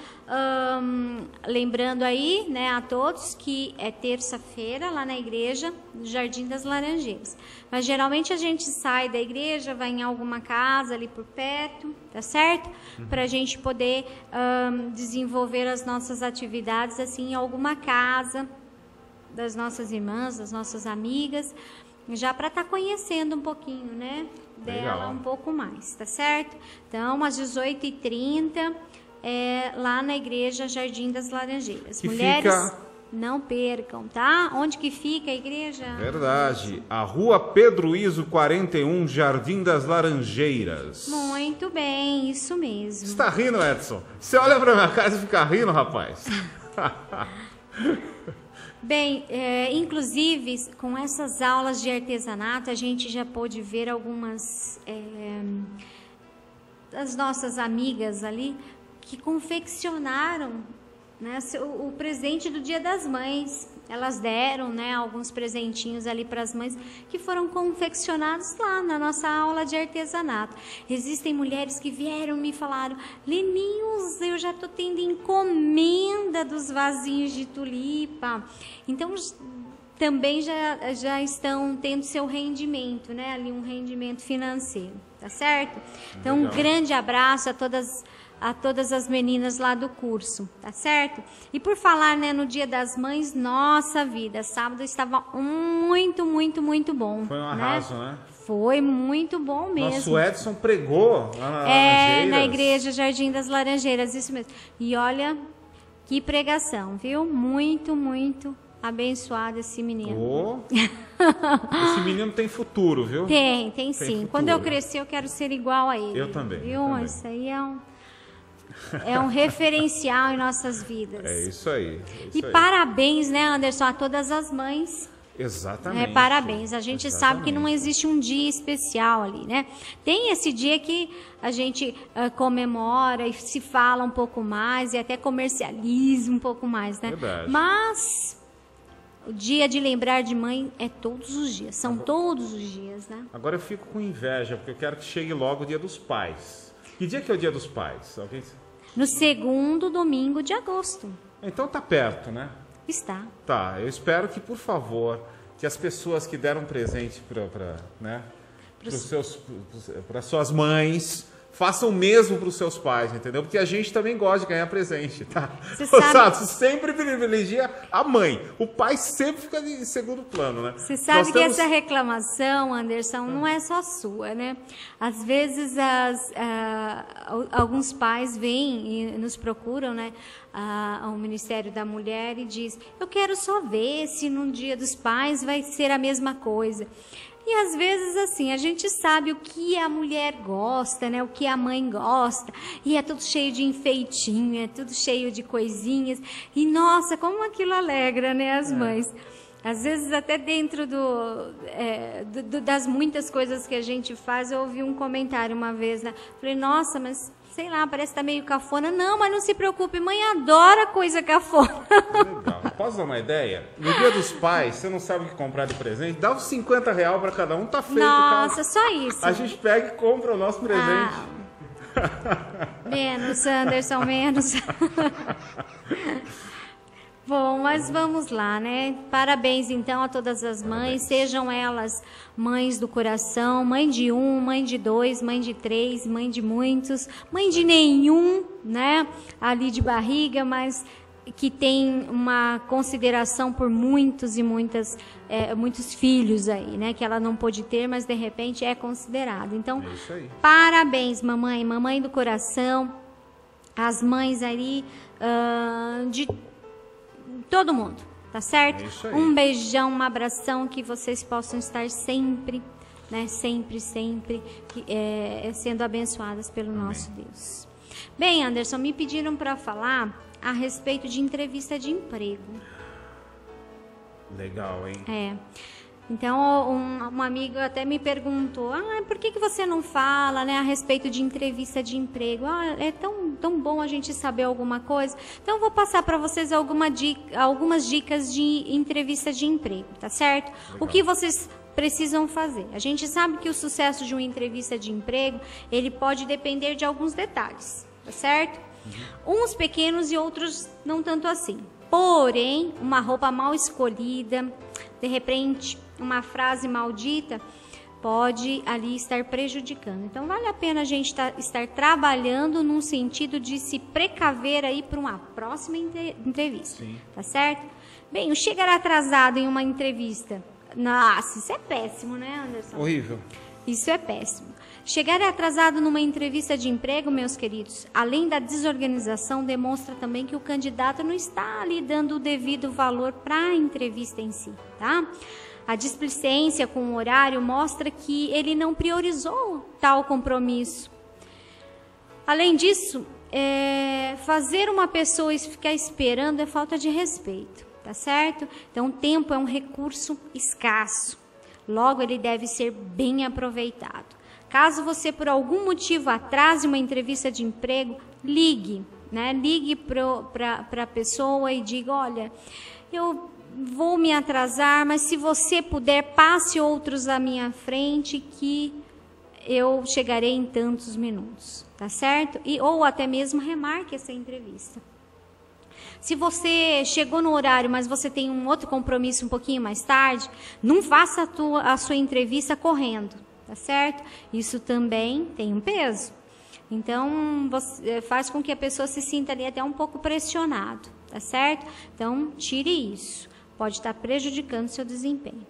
lembrando aí, né, a todos que é terça-feira lá na igreja do Jardim das Laranjeiras. Mas geralmente a gente sai da igreja, vai em alguma casa ali por perto, tá certo? Para a gente poder desenvolver as nossas atividades assim em alguma casa das nossas irmãs, das nossas amigas, já para estar conhecendo um pouquinho, né, dela. Legal. Um pouco mais, tá certo? Então, às 18h30... lá na igreja Jardim das Laranjeiras. Que mulheres, fica... não percam, tá? Onde que fica a igreja? Verdade. A Rua Pedro Iso 41, Jardim das Laranjeiras. Muito bem, isso mesmo. Você tá rindo, Edson? Você olha pra minha cara e fica rindo, rapaz. Bem, inclusive, com essas aulas de artesanato, a gente já pôde ver algumas das nossas amigas ali, que confeccionaram, né, o presente do Dia das Mães. Elas deram, né, alguns presentinhos ali para as mães que foram confeccionados lá na nossa aula de artesanato. Existem mulheres que vieram me falaram: Leninhos, eu já estou tendo encomenda dos vasinhos de tulipa. Então, também já estão tendo seu rendimento, né, ali um rendimento financeiro, tá certo? Então, um grande abraço a todas as meninas lá do curso, tá certo? E por falar, né, no Dia das Mães, nossa vida, sábado estava muito, muito, muito bom. Foi um arraso, né? Foi muito bom mesmo. Nosso Edson pregou lá na Laranjeiras. Na igreja Jardim das Laranjeiras, isso mesmo. E olha, que pregação, viu? Muito, muito abençoado esse menino. Oh. Esse menino tem futuro, viu? Tem sim. Futuro. Quando eu crescer, eu quero ser igual a ele. Eu também. Viu? Isso aí é um referencial em nossas vidas. É isso aí. Parabéns, né, Anderson, a todas as mães. Exatamente. Parabéns. A gente sabe que não existe um dia especial ali, né? Tem esse dia que a gente comemora e se fala um pouco mais e até comercializa um pouco mais, né? Verdade. Mas o dia de lembrar de mãe é todos os dias. São todos os dias, né? Agora eu fico com inveja, porque eu quero que chegue logo o Dia dos Pais. Que dia que é o Dia dos Pais? Alguém... No segundo domingo de agosto. Então tá perto, né? Está. Tá, eu espero que, por favor, que as pessoas que deram presente para suas mães façam o mesmo para os seus pais, entendeu? Porque a gente também gosta de ganhar presente, tá? Você sabe... sempre privilegia a mãe. O pai sempre fica em segundo plano, né? Você sabe que essa reclamação, Anderson, não é só sua, né? Às vezes alguns pais vêm e nos procuram, né? Ao Ministério da Mulher e diz: eu quero só ver se no Dia dos Pais vai ser a mesma coisa. E às vezes assim, a gente sabe o que a mulher gosta, né? O que a mãe gosta. E é tudo cheio de enfeitinho, é tudo cheio de coisinhas. E nossa, como aquilo alegra, né, as mães. Às vezes até dentro das muitas coisas que a gente faz, eu ouvi um comentário uma vez, né? Falei, nossa, mas sei lá, parece que tá meio cafona. Não, mas não se preocupe, mãe adora coisa cafona. Legal. Posso dar uma ideia? No Dia dos Pais, você não sabe o que comprar de presente, dá uns R$50 para cada um, tá feito. Nossa, só isso. A gente pega e compra o nosso presente. Menos, Anderson, menos. Bom, mas vamos lá, né? Parabéns, então, a todas as mães, sejam elas mães do coração, mãe de um, mãe de dois, mãe de três, mãe de muitos, mãe de nenhum, né? Ali de barriga, mas que tem uma consideração por muitos e muitos filhos aí, né? Que ela não pôde ter, mas de repente é considerado. Então, é isso aí. Parabéns, mamãe do coração, as mães ali de todo mundo, tá certo? É isso aí. Um beijão, um abração, que vocês possam estar sempre, né? Sempre sendo abençoadas pelo nosso Deus. Bem, Anderson, me pediram para falar a respeito de entrevista de emprego. Legal, hein? Então, um amigo até me perguntou, por que você não fala, né, a respeito de entrevista de emprego? É tão bom a gente saber alguma coisa. Então, eu vou passar para vocês algumas dicas de entrevista de emprego, tá certo? Legal. O que vocês precisam fazer? A gente sabe que o sucesso de uma entrevista de emprego, ele pode depender de alguns detalhes, tá certo? Uns pequenos e outros não tanto assim. Porém, uma roupa mal escolhida, de repente, uma frase maldita, pode ali estar prejudicando. Então, vale a pena a gente estar trabalhando num sentido de se precaver aí para uma próxima entrevista. Sim. Tá certo? Bem, o chegar atrasado em uma entrevista, nossa, isso é péssimo, né, Anderson? Horrível. Isso é péssimo. Chegar atrasado numa entrevista de emprego, meus queridos, além da desorganização, demonstra também que o candidato não está ali dando o devido valor para a entrevista em si, tá? A displicência com o horário mostra que ele não priorizou tal compromisso. Além disso, fazer uma pessoa ficar esperando é falta de respeito, tá certo? Então, o tempo é um recurso escasso. Logo, ele deve ser bem aproveitado. Caso você, por algum motivo, atrase uma entrevista de emprego, ligue, né? Ligue para a pessoa e diga, olha, eu vou me atrasar, mas se você puder, passe outros à minha frente que eu chegarei em tantos minutos, tá certo? Ou até mesmo remarque essa entrevista. Se você chegou no horário, mas você tem um outro compromisso um pouquinho mais tarde, não faça a sua entrevista correndo, tá certo? Isso também tem um peso. Então, você faz com que a pessoa se sinta ali até um pouco pressionado, tá certo? Então, tire isso. Pode estar prejudicando seu desempenho.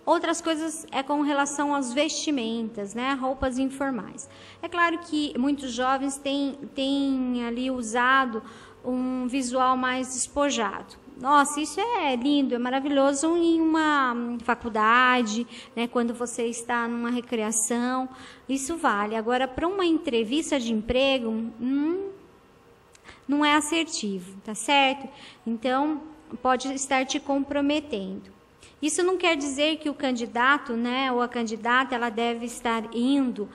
Outras coisas é com relação às vestimentas, né? Roupas informais. É claro que muitos jovens têm ali usado um visual mais despojado. Nossa, isso é lindo, é maravilhoso em uma faculdade, né, quando você está numa recreação, isso vale. Agora, para uma entrevista de emprego, não é assertivo, tá certo? Então, pode estar te comprometendo. Isso não quer dizer que o candidato, né, ou a candidata, ela deve estar indo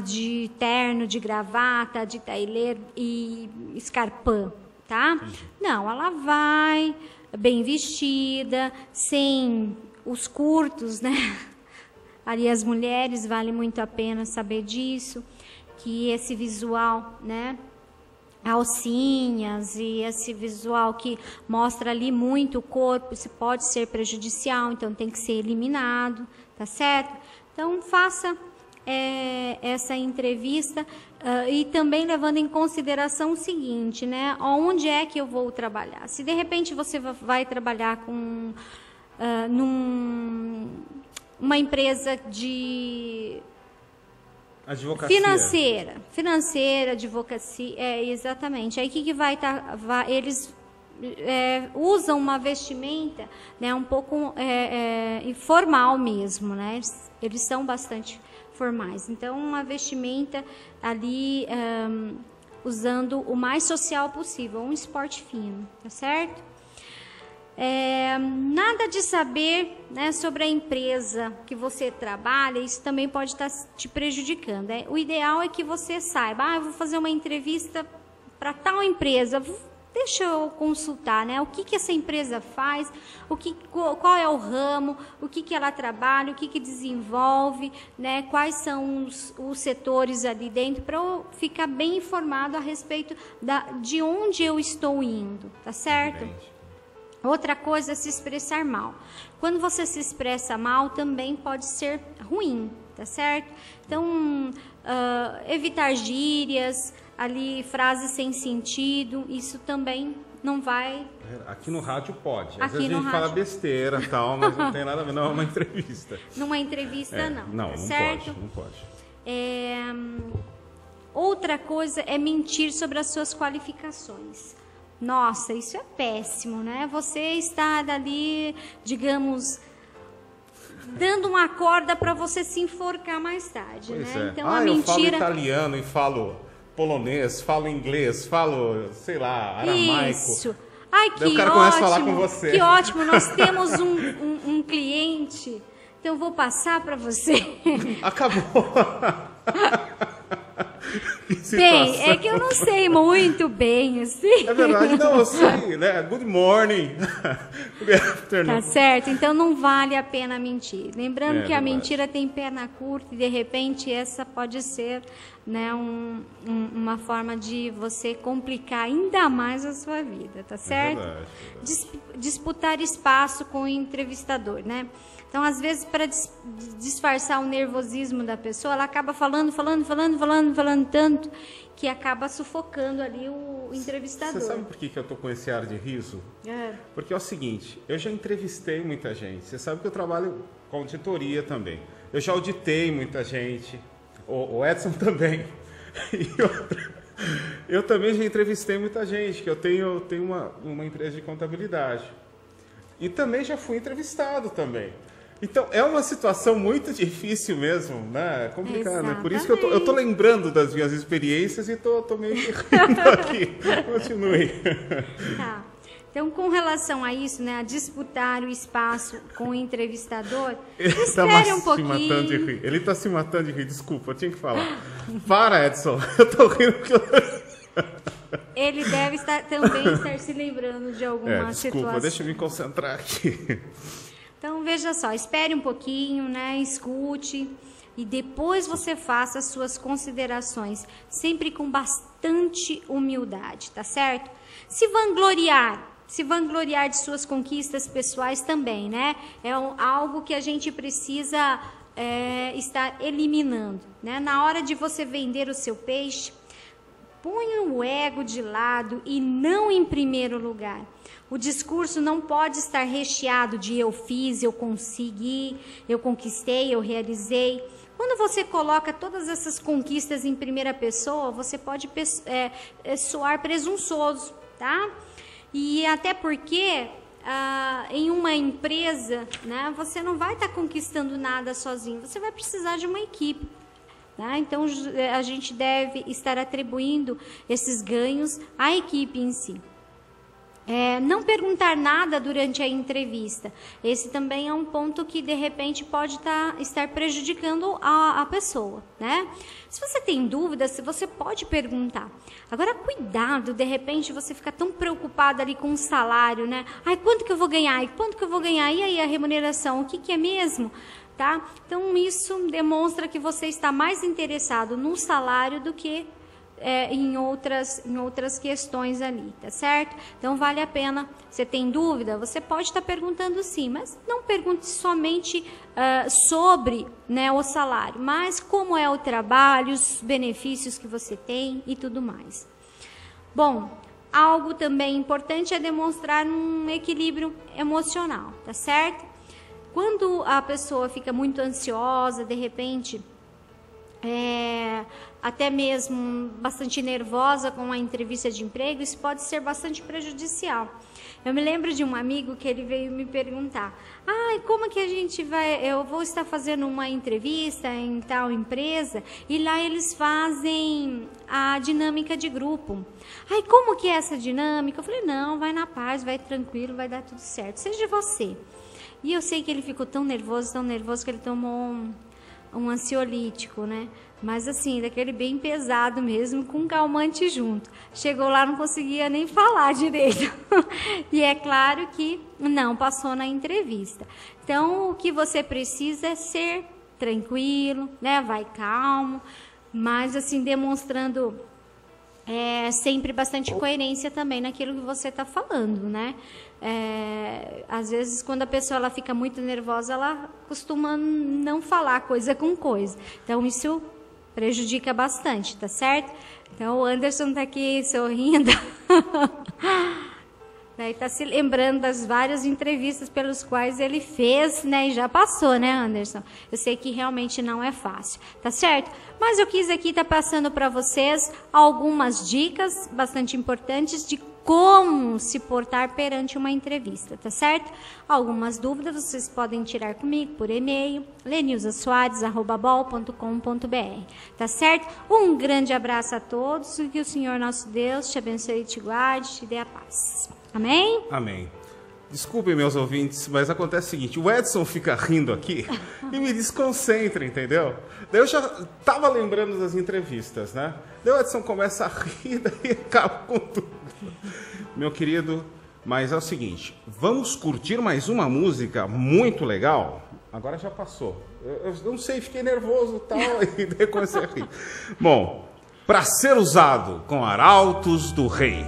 de terno, de gravata, de tailê e escarpão, tá? Não, ela vai bem vestida, sem os curtos, né? Ali as mulheres, vale muito a pena saber disso, que esse visual, né? Alcinhas e esse visual que mostra ali muito o corpo, isso pode ser prejudicial, então tem que ser eliminado, tá certo? Então faça essa entrevista e também levando em consideração o seguinte, né? Onde é que eu vou trabalhar? Se de repente você vai trabalhar com uma empresa de advocacia. Financeira, advocacia, exatamente. Aí o que vai estar? Eles usam uma vestimenta, né, um pouco informal mesmo, né? Eles são bastante formais. Então, uma vestimenta ali usando o mais social possível, um esporte fino, tá certo? Nada de saber, né, sobre a empresa que você trabalha, isso também pode estar te prejudicando. O ideal é que você saiba, eu vou fazer uma entrevista para tal empresa, deixa eu consultar, né, o que essa empresa faz, qual é o ramo, o que ela trabalha, o que desenvolve, né, quais são os setores ali dentro, para eu ficar bem informado a respeito de onde eu estou indo, tá certo? Outra coisa é se expressar mal. Quando você se expressa mal, também pode ser ruim, tá certo? Então, evitar gírias, ali frases sem sentido, isso também não vai... Aqui no rádio pode. Às vezes a gente fala besteira e tal, mas não tem nada a ver, não é uma entrevista. Numa entrevista, não. Não, tá não certo? pode, não pode. Outra coisa é mentir sobre as suas qualificações. Nossa, isso é péssimo, né? Você está ali, digamos, dando uma corda para você se enforcar mais tarde, pois né? É. Então a mentira... eu falo italiano e falo polonês, falo inglês, falo, sei lá, aramaico. Isso. Ai, que ótimo. O cara começa a falar com você. Que ótimo, nós temos um cliente, então eu vou passar para você. Acabou. Bem, é que eu não sei muito assim. É verdade, não, eu sei, né? Good morning. Tá certo, então não vale a pena mentir. Lembrando que a verdade. mentira tem perna curta e de repente essa pode ser, né, uma forma de você complicar ainda mais a sua vida, tá certo? É verdade. Disputar espaço com o entrevistador, né? Então, às vezes, para disfarçar o nervosismo da pessoa, ela acaba falando tanto que acaba sufocando ali o entrevistador. Você sabe por que eu tô com esse ar de riso? Porque é o seguinte, eu já entrevistei muita gente. Você sabe que eu trabalho com auditoria também. Eu já auditei muita gente. O Edson também. E eu também já entrevistei muita gente, que eu tenho uma empresa de contabilidade. E também já fui entrevistado também. Então, é uma situação muito difícil mesmo, né? É complicado, né? Por isso que eu tô lembrando das minhas experiências e tô meio que rindo aqui. Continue. Tá. Então, com relação a isso, né, a disputar o espaço com o entrevistador, espere um pouquinho. Ele tá se matando de rir, desculpa, eu tinha que falar. Para, Edson, eu tô rindo porque ele deve também estar se lembrando de alguma desculpa, situação. Deixa eu me concentrar aqui. Então, veja só, espere um pouquinho, né, escute e depois você faça as suas considerações, sempre com bastante humildade, tá certo? Se vangloriar de suas conquistas pessoais também, né? É algo que a gente precisa estar eliminando, né? Na hora de você vender o seu peixe, ponha o ego de lado e não em primeiro lugar. O discurso não pode estar recheado de eu fiz, eu consegui, eu conquistei, eu realizei. Quando você coloca todas essas conquistas em primeira pessoa, você pode soar presunçoso, tá? E até porque em uma empresa, né, você não vai estar conquistando nada sozinho, você vai precisar de uma equipe. Tá? Então, a gente deve estar atribuindo esses ganhos à equipe em si. Não perguntar nada durante a entrevista. Esse também é um ponto que, de repente, pode estar prejudicando a pessoa, né? Se você tem dúvidas, você pode perguntar. Agora, cuidado, de repente, você fica tão preocupado ali com o salário, né? Ai, quanto que eu vou ganhar? E quanto que eu vou ganhar? E aí, a remuneração? O que é mesmo? Tá? Então, isso demonstra que você está mais interessado no salário do que em outras questões ali, tá certo? Então vale a pena, você tem dúvida, você pode estar perguntando sim, mas não pergunte somente sobre, né, o salário, mas como é o trabalho, os benefícios que você tem e tudo mais. Bom, algo também importante é demonstrar um equilíbrio emocional, tá certo? Quando a pessoa fica muito ansiosa, de repente, até mesmo bastante nervosa com a entrevista de emprego, isso pode ser bastante prejudicial. Eu me lembro de um amigo que ele veio me perguntar: como que a gente vai, eu vou estar fazendo uma entrevista em tal empresa e lá eles fazem a dinâmica de grupo. Como que é essa dinâmica? Eu falei: não, vai na paz, vai tranquilo, vai dar tudo certo, seja você. E eu sei que ele ficou tão nervoso que ele tomou um ansiolítico, né? Mas assim, daquele bem pesado mesmo, com calmante junto. Chegou lá, não conseguia nem falar direito. E é claro que não passou na entrevista. Então, o que você precisa é ser tranquilo, né? Vai calmo, mas assim, demonstrando sempre bastante coerência também naquilo que você está falando, né? Às vezes, quando a pessoa ela fica muito nervosa, ela costuma não falar coisa com coisa. Então, isso prejudica bastante, tá certo? Então, o Anderson está aqui sorrindo. Daí está se lembrando das várias entrevistas pelas quais ele fez, né? E já passou, né, Anderson? Eu sei que realmente não é fácil, tá certo? Mas eu quis aqui estar passando para vocês algumas dicas bastante importantes de como se portar perante uma entrevista, tá certo? Algumas dúvidas vocês podem tirar comigo por e-mail, lenilzasoares@bol.com.br, tá certo? Um grande abraço a todos e que o Senhor nosso Deus te abençoe e te guarde, te dê a paz. Amém? Amém. Desculpem, meus ouvintes, mas acontece o seguinte: o Edson fica rindo aqui e me desconcentra, entendeu? Daí eu já estava lembrando das entrevistas, né? Daí o Edson começa a rir, daí acaba com tudo. Meu querido, mas é o seguinte, vamos curtir mais uma música muito legal? Agora já passou. Eu não sei, fiquei nervoso e tal, e daí comecei a rir. Bom, para ser usado com arautos do rei.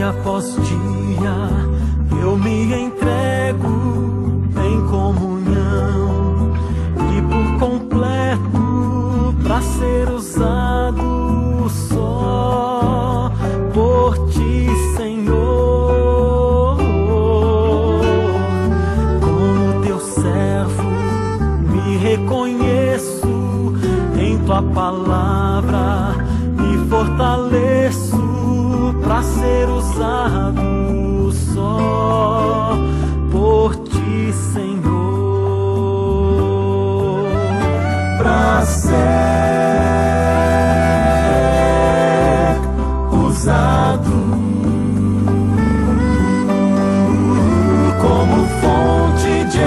Após dia eu me entrego em comunhão e por completo para ser usado só por ti, Senhor. Como teu servo me reconheço em tua palavra, me fortaleço para ser usado só por ti, Senhor. Para ser usado como fonte de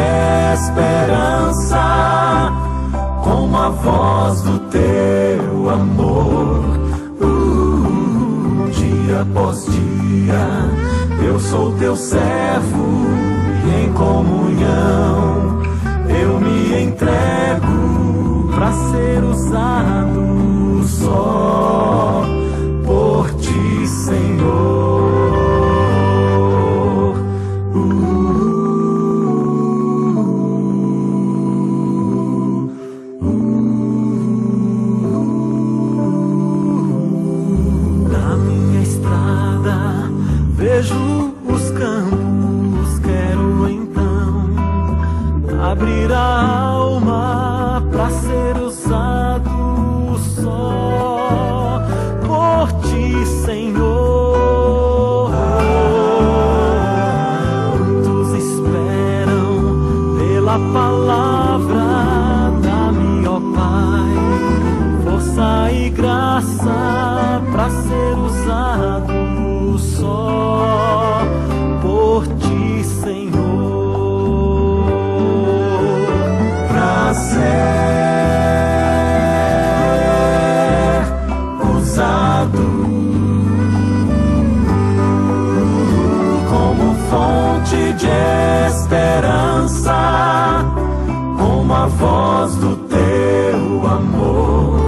esperança, como a voz do teu amor. Dia após dia eu sou teu servo e em comunhão eu me entrego para ser usado só por ti, Senhor. Vejo os campos, quero então abrir a alma para ser usado só por ti, Senhor. Muitos esperam pela palavra, dá-me, ó Pai, força e graça para ser usado só por ti, Senhor. Pra ser de esperança, como a voz do teu amor.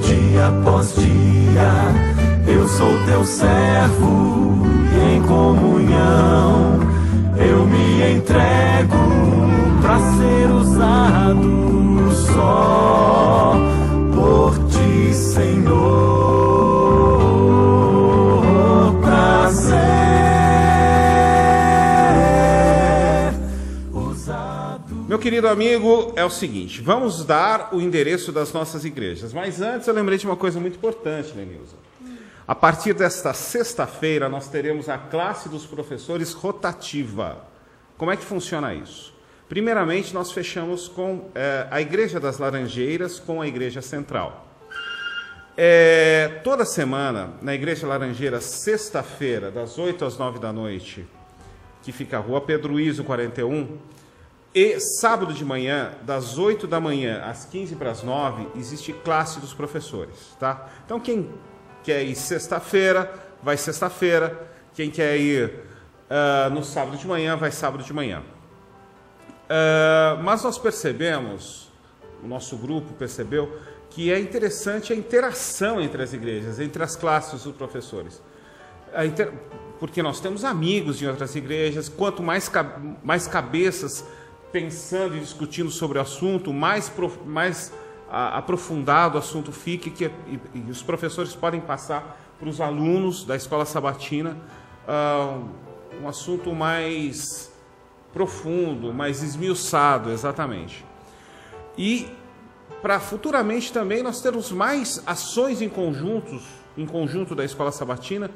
Dia após dia, eu sou teu servo e em comunhão eu me entrego pra ser usado só por ti, Senhor. Prazer usado. Meu querido amigo, é o seguinte, vamos dar o endereço das nossas igrejas. Mas antes eu lembrei de uma coisa muito importante, né, Nilza? A partir desta sexta-feira, nós teremos a classe dos professores rotativa. Como é que funciona isso? Primeiramente, nós fechamos com a Igreja das Laranjeiras com a Igreja Central. Toda semana, na Igreja Laranjeira, sexta-feira, das 8 às 9 da noite, que fica a Rua Pedro Iso, 41, e sábado de manhã, das 8 da manhã às 15 para as 9, existe classe dos professores, tá? Então, quem quer ir sexta-feira, vai sexta-feira. Quem quer ir no sábado de manhã, vai sábado de manhã. Mas nós percebemos, o nosso grupo percebeu, que é interessante a interação entre as igrejas, entre as classes dos professores. Porque nós temos amigos de outras igrejas, quanto mais cabeças pensando e discutindo sobre o assunto, mais aprofundado o assunto fica e os professores podem passar para os alunos da escola sabatina um assunto mais profundo, mais esmiuçado, exatamente. E para futuramente também nós termos mais ações em conjunto da escola sabatina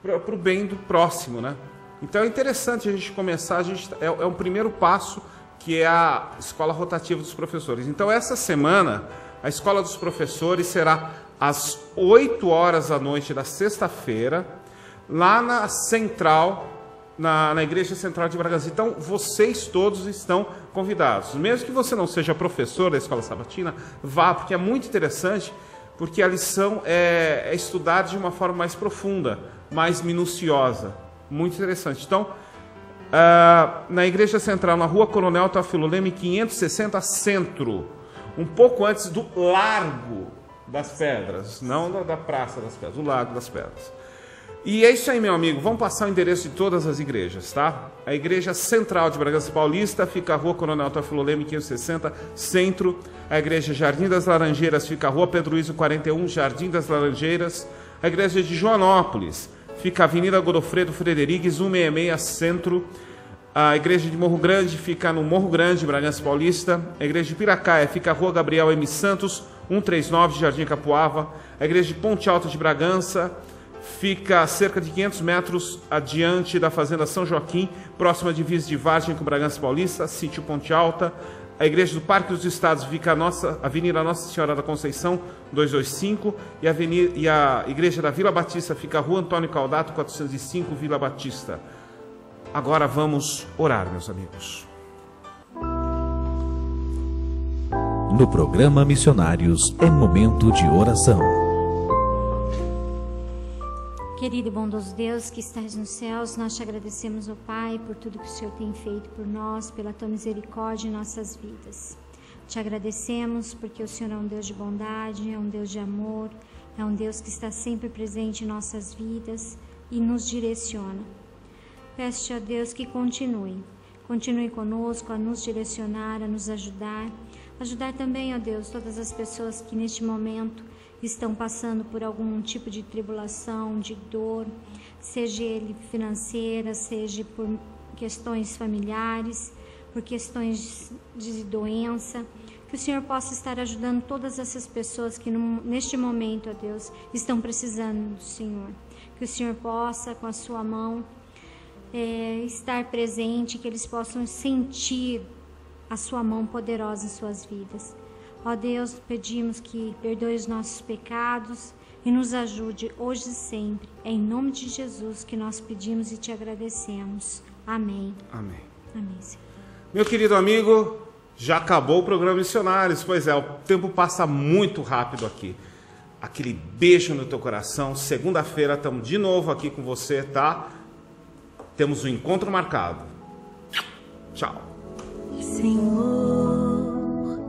para o bem do próximo, né? Então é interessante a gente começar, é um primeiro passo, que é a escola rotativa dos professores. Então, essa semana, a escola dos professores será às 8 horas da noite da sexta-feira, lá na Central, na Igreja Central de Bragança. Então, vocês todos estão convidados. Mesmo que você não seja professor da escola sabatina, vá, porque é muito interessante, porque a lição é estudada de uma forma mais profunda, mais minuciosa. Muito interessante. Então, na Igreja Central, na Rua Coronel Teófilo Leme, 560, Centro, um pouco antes do Largo das Pedras, não da Praça das Pedras, do Largo das Pedras. E é isso aí, meu amigo, vamos passar o endereço de todas as igrejas, tá? A Igreja Central de Bragança Paulista fica a Rua Coronel Teófilo Leme, 560, Centro. A Igreja Jardim das Laranjeiras fica a Rua Pedro Iso, 41, Jardim das Laranjeiras. A Igreja de Joanópolis fica a Avenida Godofredo Frederigues, 166, Centro. A Igreja de Morro Grande fica no Morro Grande, Bragança Paulista. A Igreja de Piracaia fica a Rua Gabriel M. Santos, 139, Jardim Capuava. A Igreja de Ponte Alta de Bragança fica a cerca de 500 metros adiante da Fazenda São Joaquim, próxima à divisa de Vargem com Bragança Paulista, sítio Ponte Alta. A Igreja do Parque dos Estados fica a Avenida Nossa Senhora da Conceição, 225, e a Igreja da Vila Batista fica a Rua Antônio Caldato, 405, Vila Batista. Agora vamos orar, meus amigos. No programa Missionários é momento de oração. Querido e bondoso Deus que estás nos céus, nós te agradecemos, ó Pai, por tudo que o Senhor tem feito por nós, pela tua misericórdia em nossas vidas. Te agradecemos porque o Senhor é um Deus de bondade, é um Deus de amor, é um Deus que está sempre presente em nossas vidas e nos direciona. Peço-te, ó Deus, que continue conosco, a nos direcionar, a nos ajudar também, ó Deus, todas as pessoas que neste momento estão passando por algum tipo de tribulação, de dor, seja ele financeira, seja por questões familiares, por questões de doença, que o Senhor possa estar ajudando todas essas pessoas que neste momento, ó Deus, estão precisando do Senhor. Que o Senhor possa, com a sua mão, estar presente, que eles possam sentir a sua mão poderosa em suas vidas. Ó Deus, pedimos que perdoe os nossos pecados e nos ajude hoje e sempre. É em nome de Jesus que nós pedimos e te agradecemos. Amém. Amém. Amém, Senhor. Meu querido amigo, já acabou o programa Missionários. Pois é, o tempo passa muito rápido aqui. Aquele beijo no teu coração. Segunda-feira estamos de novo aqui com você, tá? Temos um encontro marcado. Tchau. Senhor,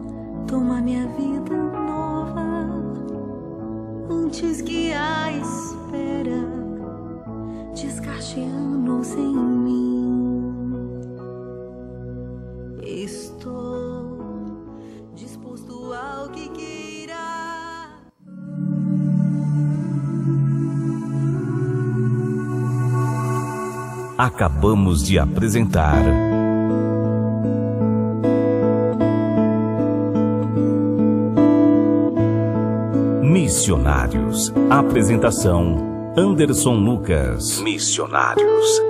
toma minha vida nova antes que a espera desgaste anos em mim. Estou disposto ao que queira. Acabamos de apresentar Missionários. Apresentação: Anderson Lucas. Missionários.